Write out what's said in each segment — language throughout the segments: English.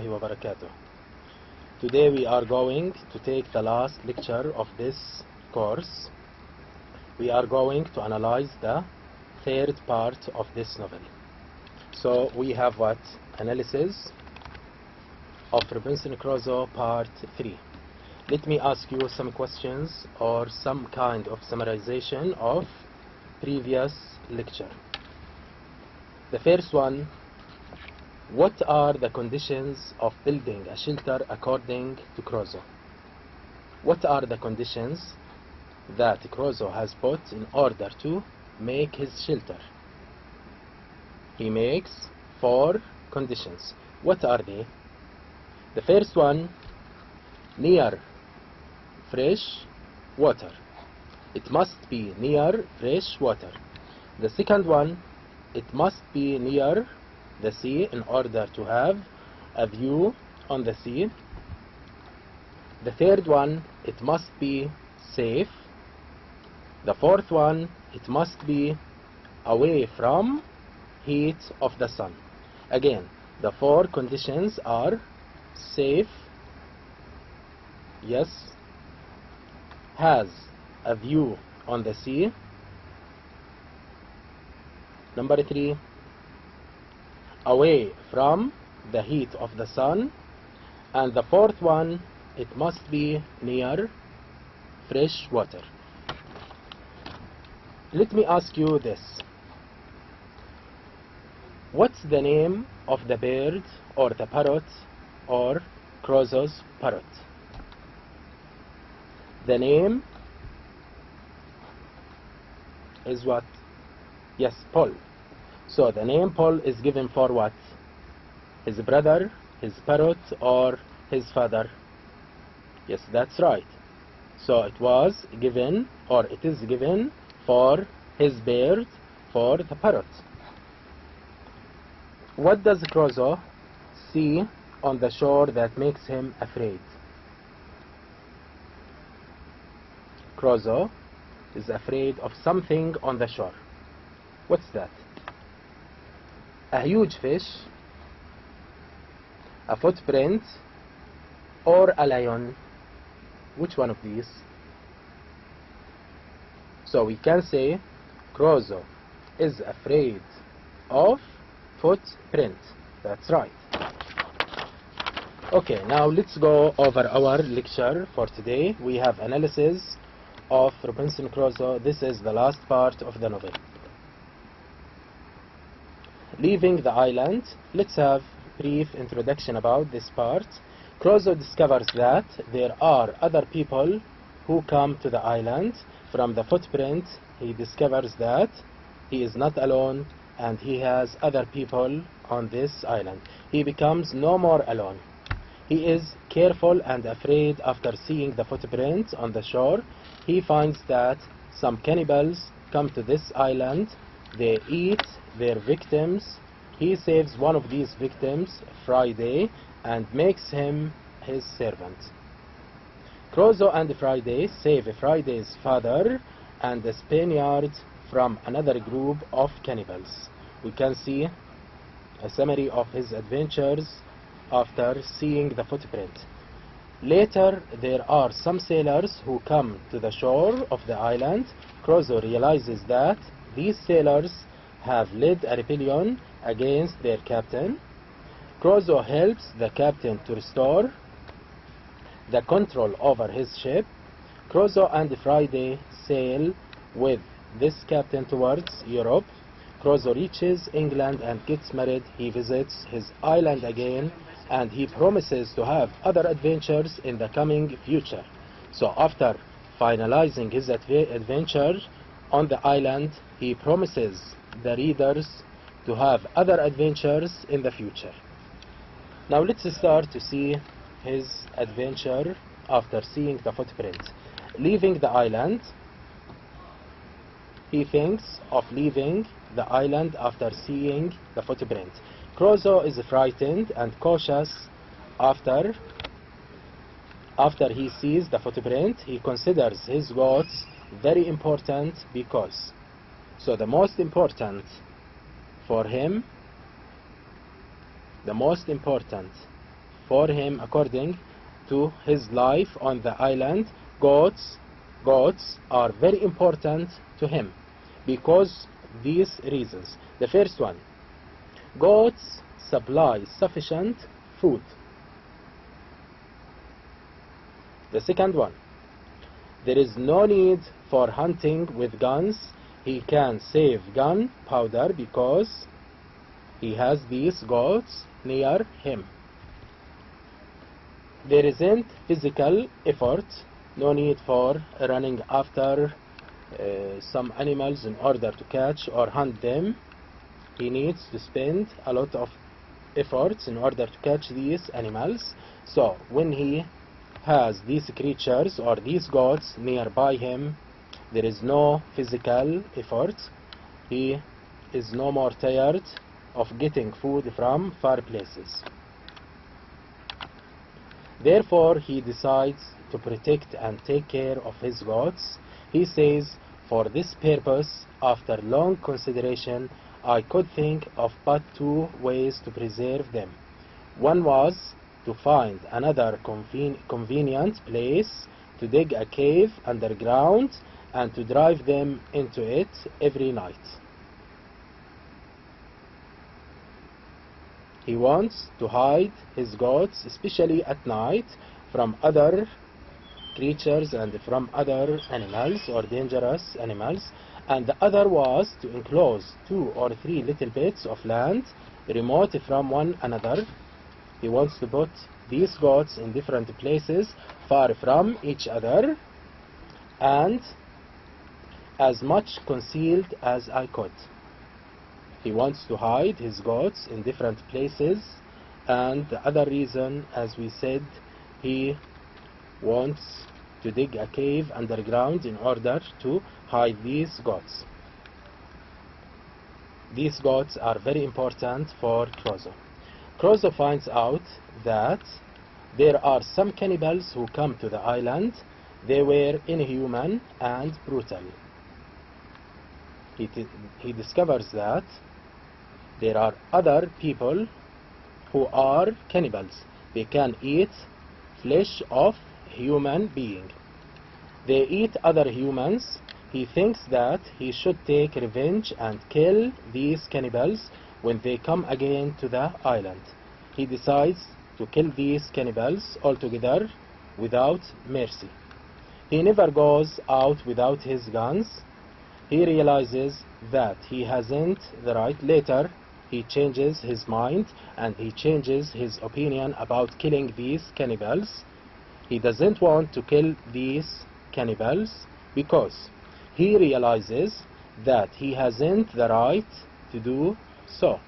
الله وبركاته. Today we are going to take the last lecture of this course. We are going to analyze the third part of this novel. So we have what? Analysis of Robinson Crusoe Part 3. Let me ask you some questions or some kind of summarization of previous lecture. The first one, what are the conditions of building a shelter according to Crusoe? What are the conditions that Crusoe has put in order to make his shelter? He makes 4 conditions. What are they? The first one, near fresh water. It must be near fresh water. The second one, it must be near the sea in order to have a view on the sea. The third one, it must be safe. The fourth one, it must be away from heat of the sun. Again, the 4 conditions are safe, yes, has a view on the sea. Number 3, away from the heat of the sun. And the fourth one, it must be near fresh water. Let me ask you this. What's the name of the bird or the parrot or Crusoe's parrot? The name is what? Yes, Paul. So the name Paul is given for what? His brother, his parrot, or his father? Yes, that's right. So it was given, or it is given for his bird, for the parrot. What does Crusoe see on the shore that makes him afraid? Crusoe is afraid of something on the shore. What's that? A huge fish, a footprint, or a lion? Which one of these? So we can say Crusoe is afraid of footprint. That's right. Okay, now let's go over our lecture for today. We have analysis of Robinson Crusoe. This is the last part of the novel. Leaving the island, let's have a brief introduction about this part. Crusoe discovers that there are other people who come to the island. From the footprint, he discovers that he is not alone and he has other people on this island. He becomes no more alone. He is careful and afraid after seeing the footprints on the shore. He finds that some cannibals come to this island. They eat their victims. He saves one of these victims, Friday, and makes him his servant. Crusoe and Friday save Friday's father and the Spaniard from another group of cannibals. We can see a summary of his adventures after seeing the footprint. Later, there are some sailors who come to the shore of the island. Crusoe realizes that these sailors have led a rebellion against their captain. Crusoe helps the captain to restore the control over his ship. Crusoe and Friday sail with this captain towards Europe. Crusoe reaches England and gets married. He visits his island again and he promises to have other adventures in the coming future. So after finalizing his adventure on the island, he promises the readers to have other adventures in the future. Now let's start to see his adventure after seeing the footprint. Leaving the island, he thinks of leaving the island after seeing the footprint. Crusoe is frightened and cautious after he sees the footprint. He considers his goats very important because, so the most important for him, the most important for him according to his life on the island. Goats are very important to him because these reasons. The first one, goats supply sufficient food. The second one, there is no need for hunting with guns. He can save gunpowder because he has these goats near him. There isn't physical effort, no need for running after some animals in order to catch or hunt them. He needs to spend a lot of efforts in order to catch these animals. So when he has these creatures or these goats nearby him, there is no physical effort. He is no more tired of getting food from far places. Therefore, he decides to protect and take care of his goats. He says, for this purpose, after long consideration, I could think of but two ways to preserve them. One was to find another convenient place to dig a cave underground and to drive them into it every night. He wants to hide his goats, especially at night, from other creatures and from other animals or dangerous animals. And the other was to enclose 2 or 3 little bits of land remote from one another. He wants to put these goats in different places far from each other and as much concealed as I could. He wants to hide his goats in different places, and the other reason, as we said, he wants to dig a cave underground in order to hide these goats. These goats are very important for Crusoe. Crusoe finds out that there are some cannibals who come to the island. They were inhuman and brutal. He discovers that there are other people who are cannibals. They can eat flesh of human being. They eat other humans. He thinks that he should take revenge and kill these cannibals when they come again to the island. He decides to kill these cannibals altogether without mercy. He never goes out without his guns. He realizes that he hasn't the right. Later, he changes his mind and he changes his opinion about killing these cannibals. He doesn't want to kill these cannibals because he realizes that he hasn't the right to do so.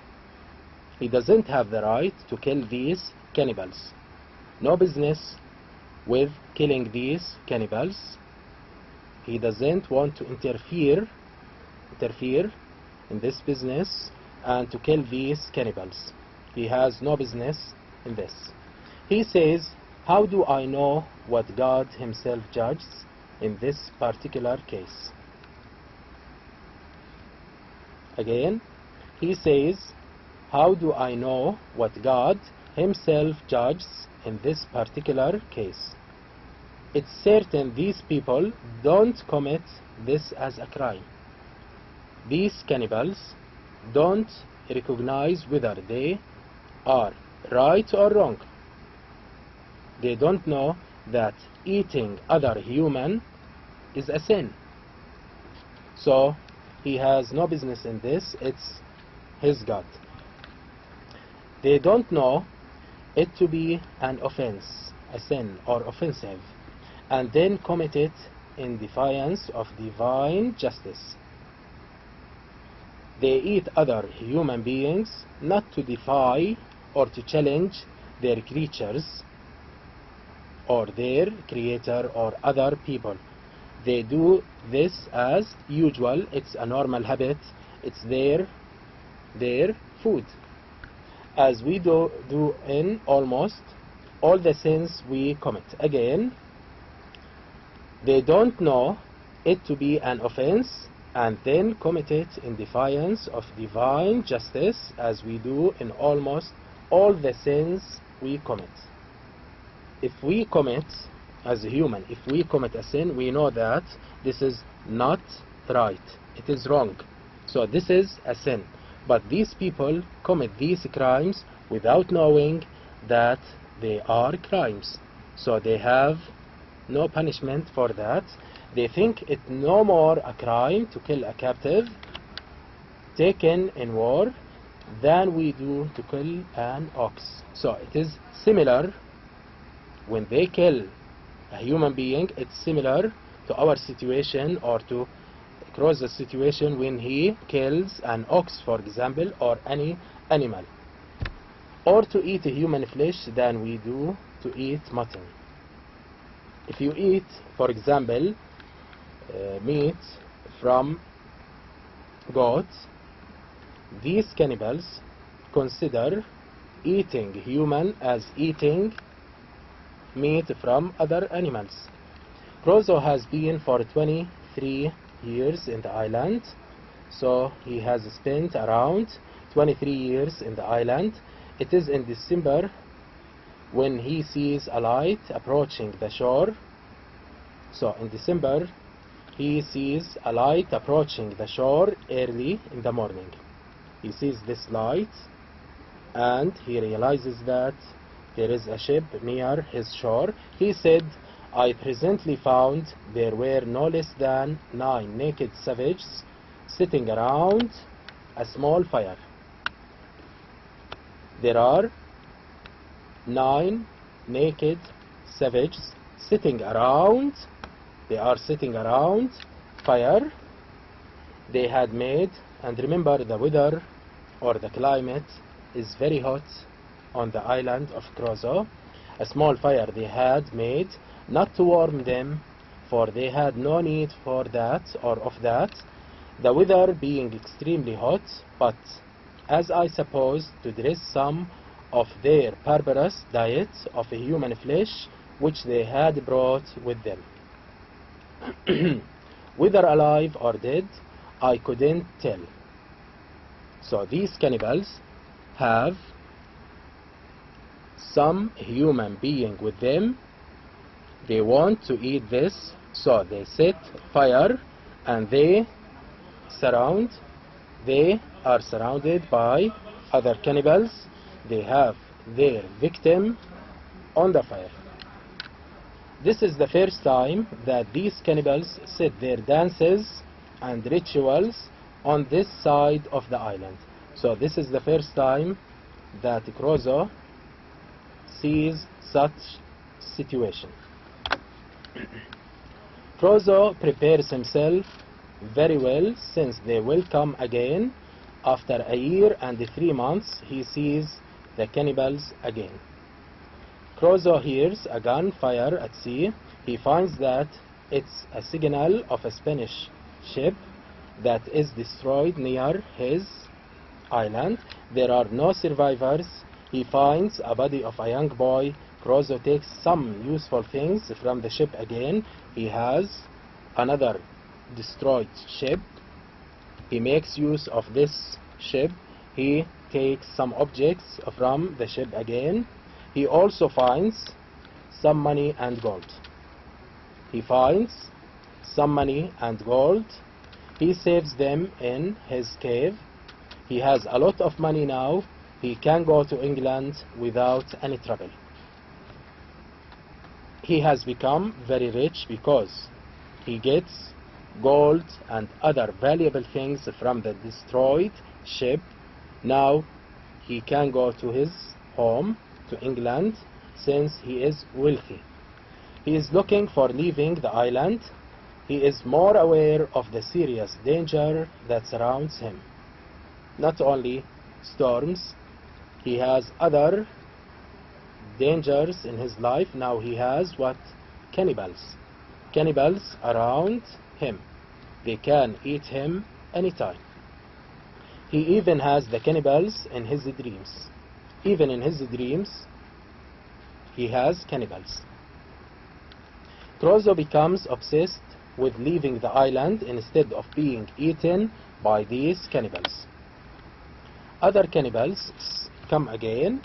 He doesn't have the right to kill these cannibals. No business with killing these cannibals. He doesn't want to interfere in this business and to kill these cannibals. He has no business in this. He says, how do I know what God himself judges in this particular case? Again, he says, how do I know what God himself judges in this particular case? It's certain these people don't commit this as a crime. These cannibals don't recognize whether they are right or wrong. They don't know that eating other human is a sin. So he has no business in this. It's his God. They don't know it to be an offense, a sin or offensive, and then commit it in defiance of divine justice. They eat other human beings not to defy or to challenge their creatures or their creator or other people. They do this as usual. It's a normal habit. It's their food, as we do in almost all the sins we commit. Again, they don't know it to be an offense and then commit it in defiance of divine justice, as we do in almost all the sins we commit. if we commit, as a human, if we commit a sin, we know that this is not right, it is wrong. So this is a sin. But these people commit these crimes without knowing that they are crimes. So they have no punishment for that. They think it no more a crime to kill a captive taken in war than we do to kill an ox. So it is similar. When they kill a human being, it's similar to our situation, or to Crozo's situation when he kills an ox, for example, or any animal, or to eat a human flesh than we do to eat mutton. If you eat, for example, meat from goats, these cannibals consider eating human as eating meat from other animals. Crozo has been for 23 years in the island, so he has spent around 23 years in the island. It is in December when he sees a light approaching the shore. So in December he sees a light approaching the shore early in the morning. He sees this light and he realizes that there is a ship near his shore. He said, I presently found there were no less than 9 naked savages sitting around a small fire. There are 9 naked savages sitting around. They are sitting around fire they had made. And remember, the weather or the climate is very hot on the island of Crozo. A small fire they had made, not to warm them, for they had no need for that or of that, the weather being extremely hot, but as I suppose to dress some of their barbarous diet of human flesh which they had brought with them. Whether alive or dead, I couldn't tell. So these cannibals have some human being with them. They want to eat this, so they set fire and they are surrounded by other cannibals. They have their victim on the fire. This is the first time that these cannibals set their dances and rituals on this side of the island. So this is the first time that Crozo sees such situation. Crozo prepares himself very well, since they will come again. After a year and 3 months he sees the cannibals again. Crozo hears a gunfire at sea. He finds that it's a signal of a Spanish ship that is destroyed near his island. There are no survivors. He finds a body of a young boy. Crozo takes some useful things from the ship again. He has another destroyed ship. He makes use of this ship. He takes some objects from the ship again. He also finds some money and gold. He finds some money and gold. He saves them in his cave. He has a lot of money now. He can go to England without any trouble. He has become very rich because he gets gold and other valuable things from the destroyed ship. Now he can go to his home, to England, since he is wealthy. He is looking for leaving the island. He is more aware of the serious danger that surrounds him. Not only storms, he has other dangers in his life. Now he has what? Cannibals. Cannibals around him. They can eat him anytime. He even has the cannibals in his dreams. Even in his dreams, he has cannibals. Crozo becomes obsessed with leaving the island instead of being eaten by these cannibals. Other cannibals come again.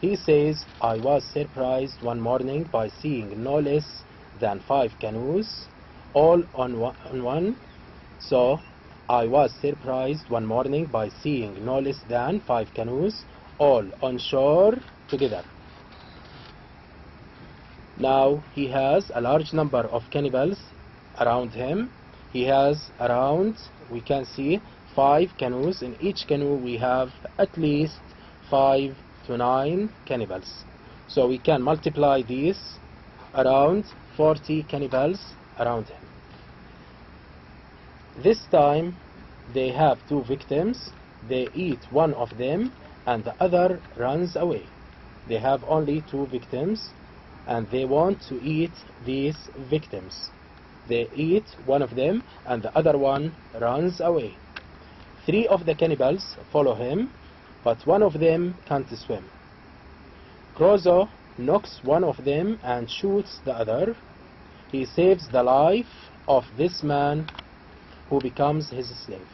He says, I was surprised one morning by seeing no less than 5 canoes, all on one. So, I was surprised one morning by seeing no less than 5 canoes, all on shore together. Now, he has a large number of cannibals around him. He has around, we can see, 5 canoes. In each canoe we have at least 5 to 9 cannibals. So we can multiply these, around 40 cannibals around him. This time they have 2 victims. They eat one of them and the other runs away. They have only 2 victims and they want to eat these victims. They eat one of them and the other one runs away. 3 of the cannibals follow him, but one of them can't swim. Crusoe knocks one of them and shoots the other. He saves the life of this man who becomes his slave.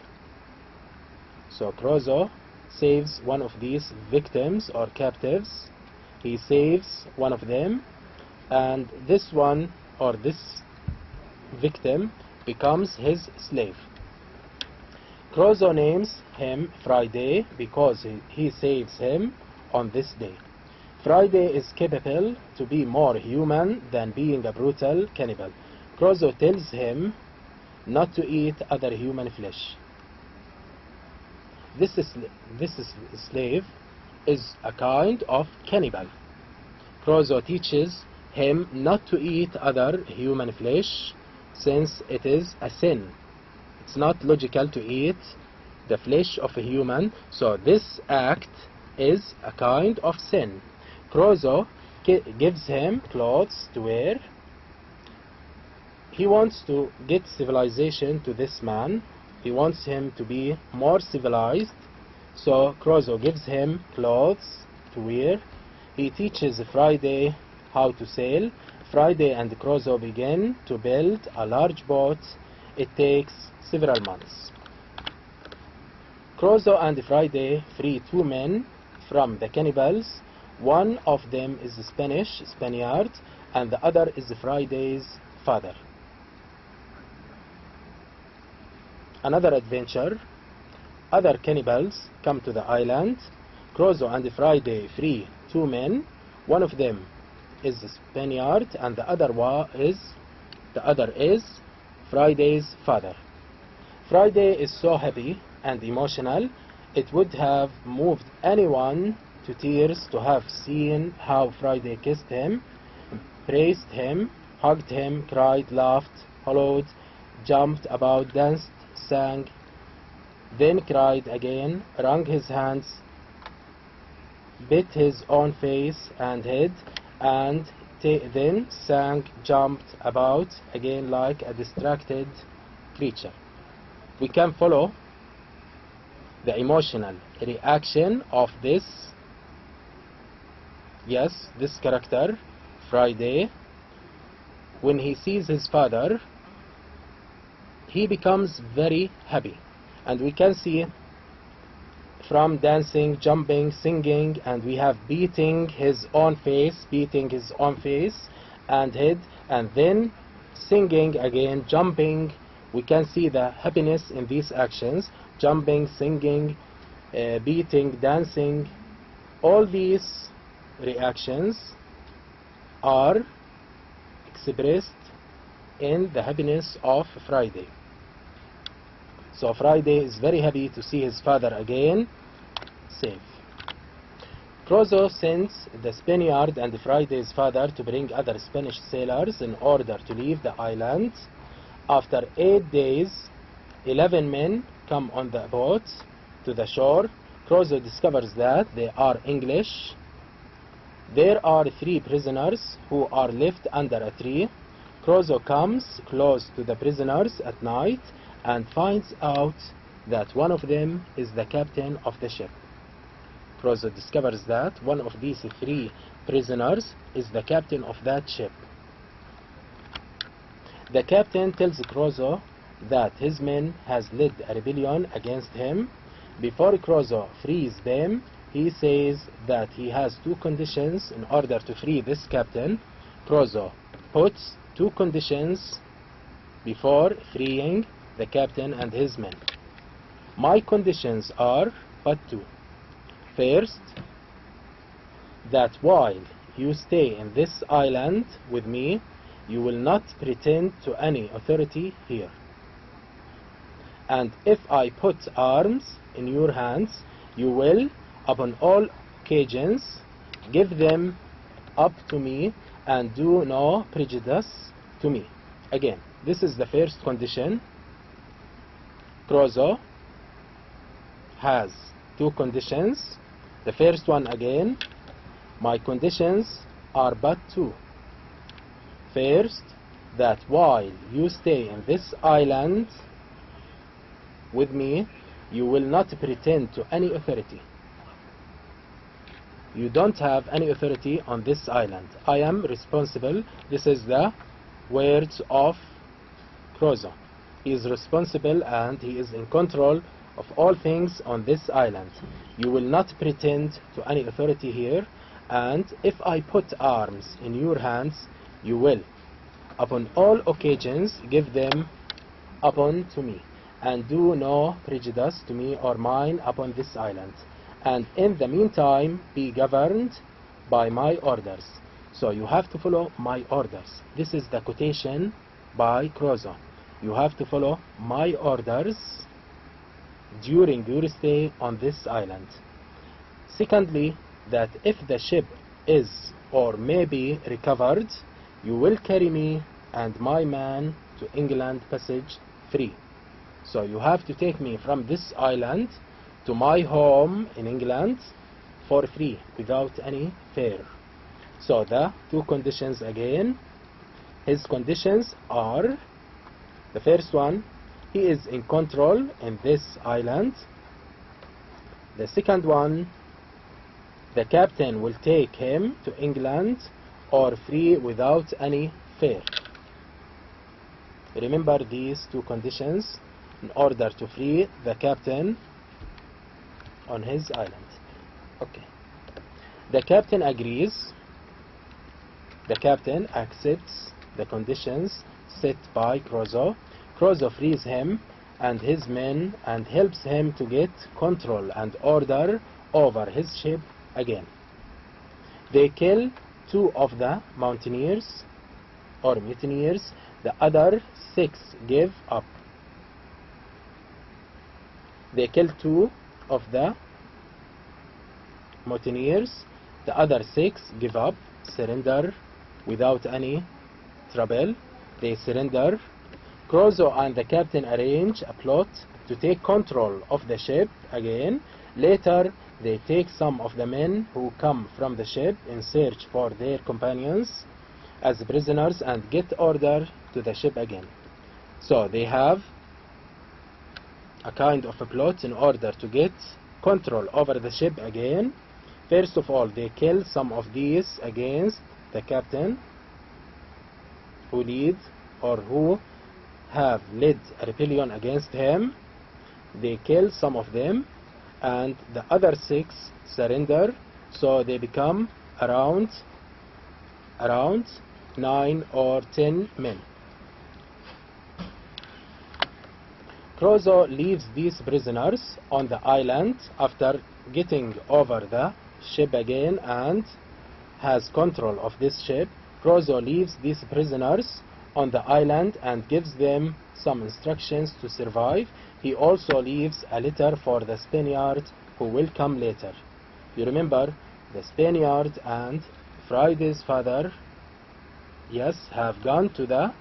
So Crusoe saves one of these victims or captives. He saves one of them, and this one or this victim becomes his slave. Crusoe names him Friday because he saves him on this day. Friday is capable to be more human than being a brutal cannibal. Crusoe tells him not to eat other human flesh. This slave is a kind of cannibal. Crusoe teaches him not to eat other human flesh since it is a sin. It's not logical to eat the flesh of a human, so this act is a kind of sin. Crusoe gives him clothes to wear. He wants to get civilization to this man. He wants him to be more civilized, so Crusoe gives him clothes to wear. He teaches Friday how to sail. Friday and Crusoe begin to build a large boat. It takes several months. Crusoe and Friday free 2 men from the cannibals. One of them is Spaniard, and the other is Friday's father. Another adventure. Other cannibals come to the island. Crusoe and Friday free 2 men. One of them is the Spaniard and the other is Friday's father. Friday is so happy and emotional, it would have moved anyone to tears to have seen how Friday kissed him, praised him, hugged him, cried, laughed, hollowed, jumped about, danced, sang, then cried again, wrung his hands, bit his own face and head, and then sang, jumped about again like a distracted creature. We can follow the emotional reaction of this character, Friday. When he sees his father, he becomes very happy, and we can see from dancing, jumping, singing, and we have beating his own face and head, and then singing again, jumping. We can see the happiness in these actions: jumping, singing, beating, dancing. All these reactions are expressed in the happiness of Friday. So Friday is very happy to see his father again safe. Crusoe sends the Spaniard and Friday's father to bring other Spanish sailors in order to leave the island. After 8 days, 11 men come on the boat to the shore. Crusoe discovers that they are English. There are 3 prisoners who are left under a tree. Crusoe comes close to the prisoners at night and finds out that one of them is the captain of the ship. Crusoe discovers that one of these 3 prisoners is the captain of that ship. The captain tells Crusoe that his men has led a rebellion against him. Before Crusoe frees them, he says that he has two conditions in order to free this captain. Crozo puts two conditions before freeing the captain and his men. My conditions are but two. First, that while you stay in this island with me, you will not pretend to any authority here. And if I put arms in your hands, you will, upon all occasions, give them up to me and do no prejudice to me. Again, this is the first condition. Crozo has two conditions. The first one again, my conditions are but two. First, that while you stay in this island with me, you will not pretend to any authority. You don't have any authority on this island. I am responsible. This is the words of Crozo. He is responsible and he is in control of all things on this island. You will not pretend to any authority here, and if I put arms in your hands, you will, upon all occasions, give them upon to me, and do no prejudice to me or mine upon this island, and in the meantime be governed by my orders. So you have to follow my orders. This is the quotation by Crozo. You have to follow my orders during your stay on this island. Secondly, that if the ship is or may be recovered, you will carry me and my man to England passage free. So you have to take me from this island to my home in England for free, without any fare. So the two conditions again. His conditions are, the first one, he is in control in this island. The second one, the captain will take him to England or free without any fare. Remember these two conditions in order to free the captain on his island. Okay. The captain agrees. The captain accepts the conditions set by Crozo. Crozo frees him and his men and helps him to get control and order over his ship again. They kill two of the mountaineers or mutineers. The other 6 give up. They kill 2 of the mutineers. The other 6 give up, surrender without any trouble. They surrender. Crozo and the captain arrange a plot to take control of the ship again. Later, they take some of the men who come from the ship in search for their companions as prisoners and get order to the ship again. So they have a kind of a plot in order to get control over the ship again. First of all, they kill some of these against the captain who lead or who have led a rebellion against him. They kill some of them and the other 6 surrender, so they become around 9 or 10 men. Crozo leaves these prisoners on the island after getting over the ship again and has control of this ship. Crozo leaves these prisoners on the island and gives them some instructions to survive. He also leaves a letter for the Spaniard who will come later. You remember, the Spaniard and Friday's father, yes, have gone to the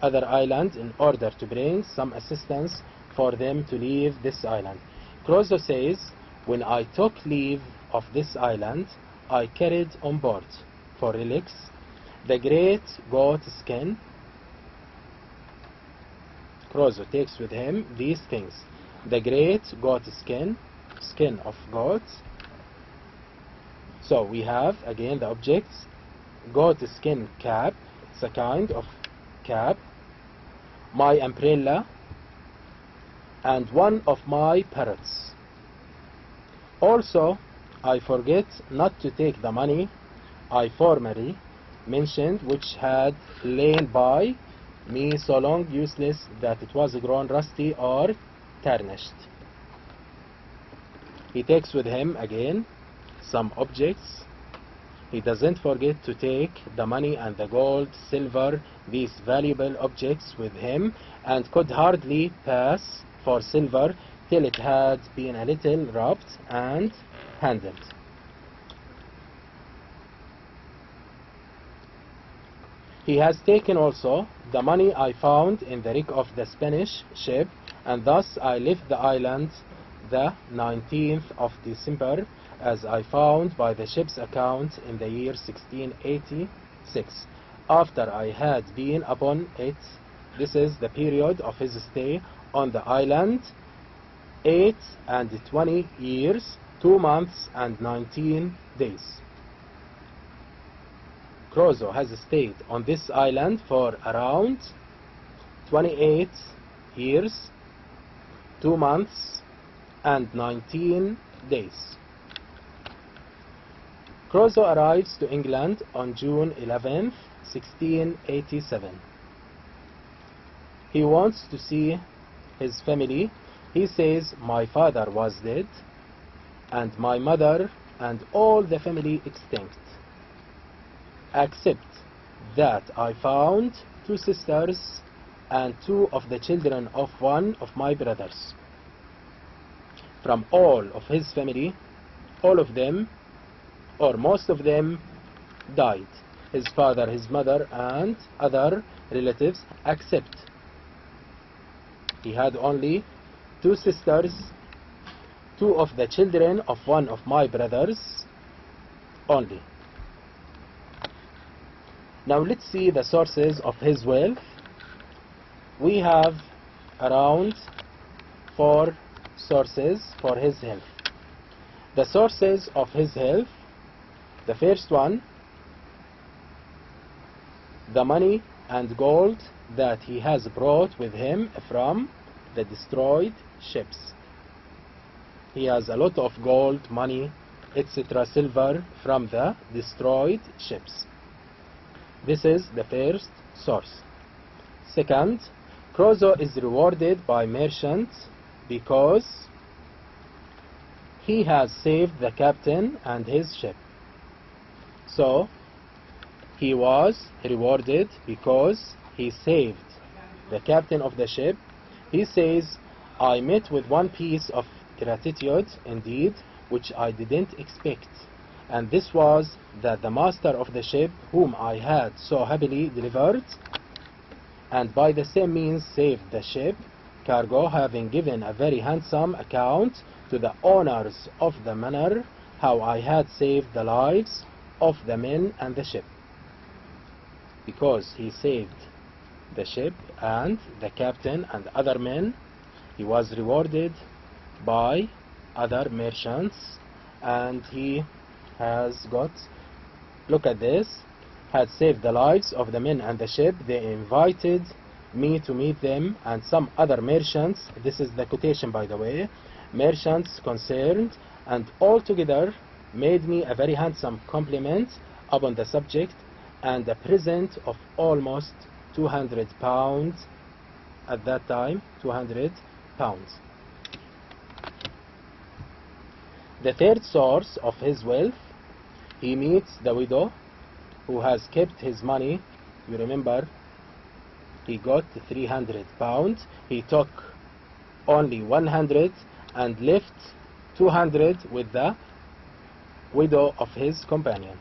other island in order to bring some assistance for them to leave this island. Crozo says, when I took leave of this island, I carried on board for relics the great goat skin. Crozo takes with him these things: the great goat skin, skin of goats. So we have again the objects: goat skin cap, it's a kind of cap, my umbrella, and one of my parrots. Also, I forget not to take the money I formerly mentioned, which had lain by me so long useless that it was grown rusty or tarnished. He takes with him again some objects. He doesn't forget to take the money and the gold, silver, these valuable objects with him, and could hardly pass for silver till it had been a little rubbed and handled. He has taken also the money I found in the wreck of the Spanish ship, and thus I left the island the 19th of December, as I found by the ship's account in the year 1686, after I had been upon it. This is the period of his stay on the island, 28 years, 2 months and 19 days. Crusoe has stayed on this island for around 28 years, 2 months and 19 days. Crusoe arrives to England on June 11th, 1687. He wants to see his family. He says, "My father was dead, and my mother and all the family extinct, except that I found 2 sisters and 2 of the children of one of my brothers. From all of his family, all of them, or most of them, died, his father, his mother, and other relatives, except he had only 2 sisters, 2 of the children of one of my brothers only." Now let's see the sources of his wealth. We have around 4 sources for his health. The sources of his health: the first one, the money and gold that he has brought with him from the destroyed ships. He has a lot of gold, money, etc., silver from the destroyed ships. This is the first source. Second, Crusoe is rewarded by merchants because he has saved the captain and his ship. So he was rewarded because he saved the captain of the ship. He says, "I met with one piece of gratitude indeed, which I didn't expect, and this was that the master of the ship, whom I had so happily delivered, and by the same means saved the ship cargo, having given a very handsome account to the owners of the manor how I had saved the lives of the men and the ship." Because he saved the ship and the captain and other men, he was rewarded by other merchants, and he has got, look at this, had saved the lives of the men and the ship. They invited me to meet them and some other merchants, this is the quotation by the way, merchants concerned, and altogether made me a very handsome compliment upon the subject, and a present of almost 200 pounds at that time, 200 pounds. The third source of his wealth, he meets the widow who has kept his money. You remember, he got 300 pounds. He took only 100 and left 200 with the widow of his companion.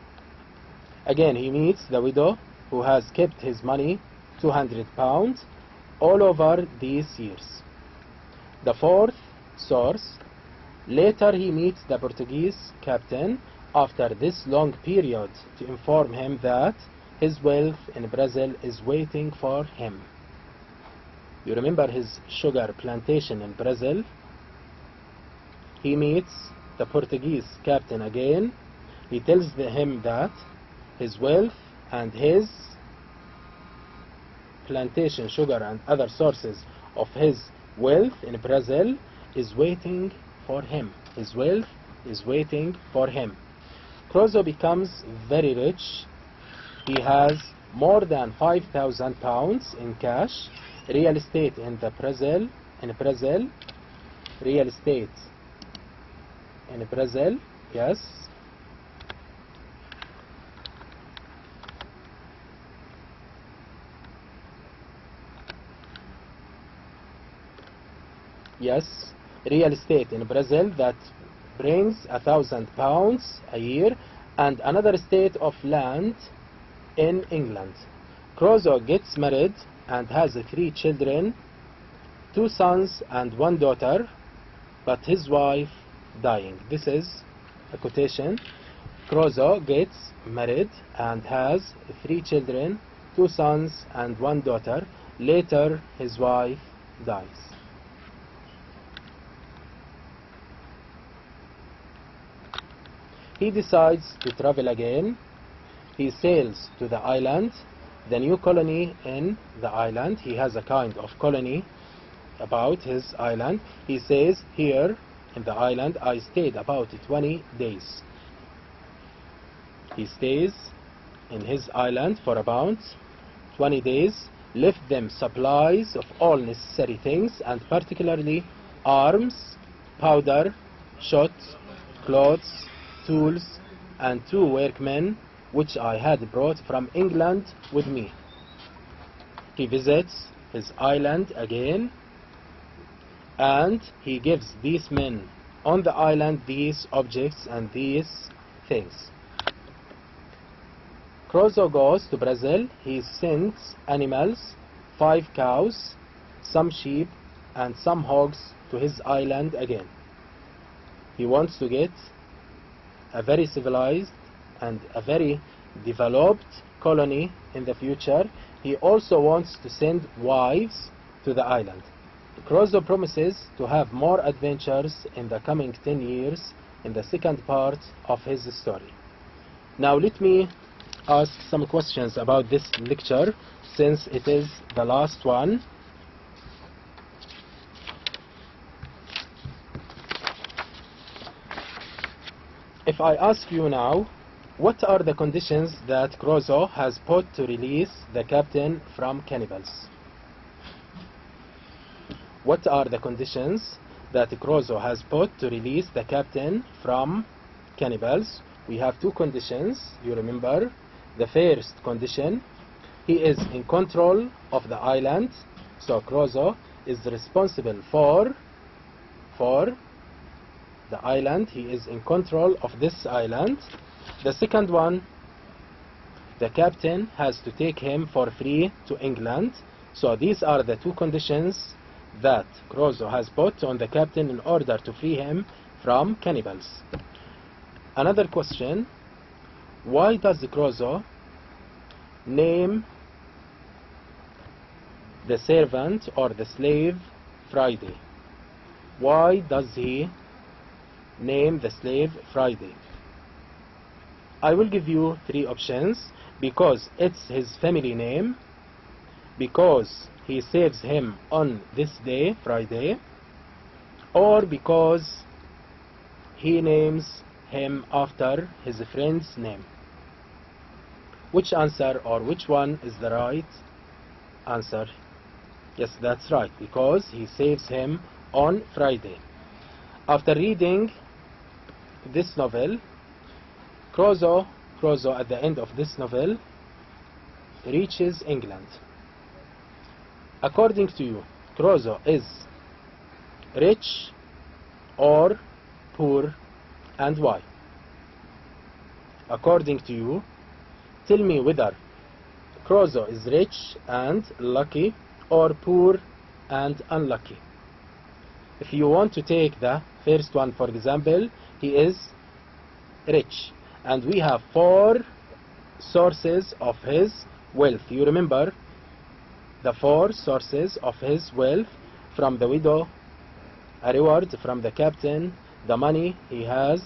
Again, he meets the widow who has kept his money, 200 pounds, all over these years. The fourth source, later he meets the Portuguese captain after this long period to inform him that his wealth in Brazil is waiting for him. You remember his sugar plantation in Brazil? He meets the Portuguese captain again. He tells him that his wealth and his plantation sugar and other sources of his wealth in Brazil is waiting for him. His wealth is waiting for him. Crusoe becomes very rich. He has more than £5,000 in cash, real estate in Brazil, real estate in Brazil, yes. Yes, real estate in Brazil that brings £1,000 a year, and another estate of land in England. Crusoe gets married and has 3 children, 2 sons and 1 daughter, but his wife dying. This is a quotation. Crusoe gets married and has 3 children, 2 sons and 1 daughter. Later his wife dies. He decides to travel again. He sails to the island, the new colony in the island. He has a kind of colony about his island. He says, here in the island I stayed about 20 days. He stays in his island for about 20 days, left them supplies of all necessary things, and particularly arms, powder, shot, clothes, tools, and 2 workmen which I had brought from England with me. He visits his island again, and he gives these men on the island these objects and these things. Crusoe goes to Brazil. He sends animals, 5 cows, some sheep, and some hogs to his island again. He wants to get a very civilized and a very developed colony in the future. He also wants to send wives to the island. Crusoe promises to have more adventures in the coming 10 years in the second part of his story. Now let me ask some questions about this lecture, since it is the last one. If I ask you now, what are the conditions that Crusoe has put to release the captain from cannibals? What are the conditions that Crusoe has put to release the captain from cannibals? We have 2 conditions, you remember. The first condition, he is in control of the island, so Crusoe is responsible for the island. He is in control of this island. The second one, the captain has to take him for free to England. So these are the 2 conditions that Crusoe has put on the captain in order to free him from cannibals. Another question, why does Crusoe name the servant or the slave Friday? Why does he name the slave Friday? I will give you 3 options. Because it's his family name, because he saves him on this day, Friday, or because he names him after his friend's name. Which answer, or which one is the right answer? Yes, that's right, because he saves him on Friday. After reading this novel, Crusoe at the end of this novel reaches England. According to you, Crusoe is rich or poor, and why? According to you, tell me whether Crusoe is rich and lucky or poor and unlucky. If you want to take the first one, for example, he is rich, and we have 4 sources of his wealth. You remember the 4 sources of his wealth: from the widow, a reward from the captain, the money he has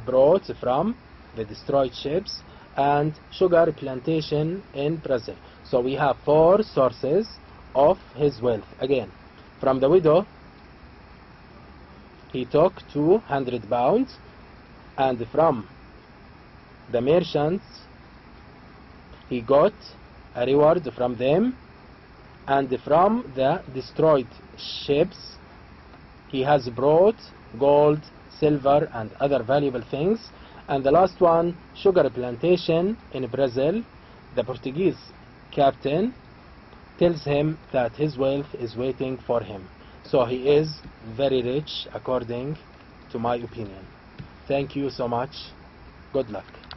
brought from the destroyed ships, and sugar plantation in Brazil. So we have 4 sources of his wealth. Again, from the widow he took 200 pounds, and from the merchants he got a reward from them, and from the destroyed ships he has brought gold, silver, and other valuable things. And the last one, sugar plantation in Brazil. The Portuguese captain tells him that his wealth is waiting for him. So he is very rich according to my opinion. Thank you so much. Good luck.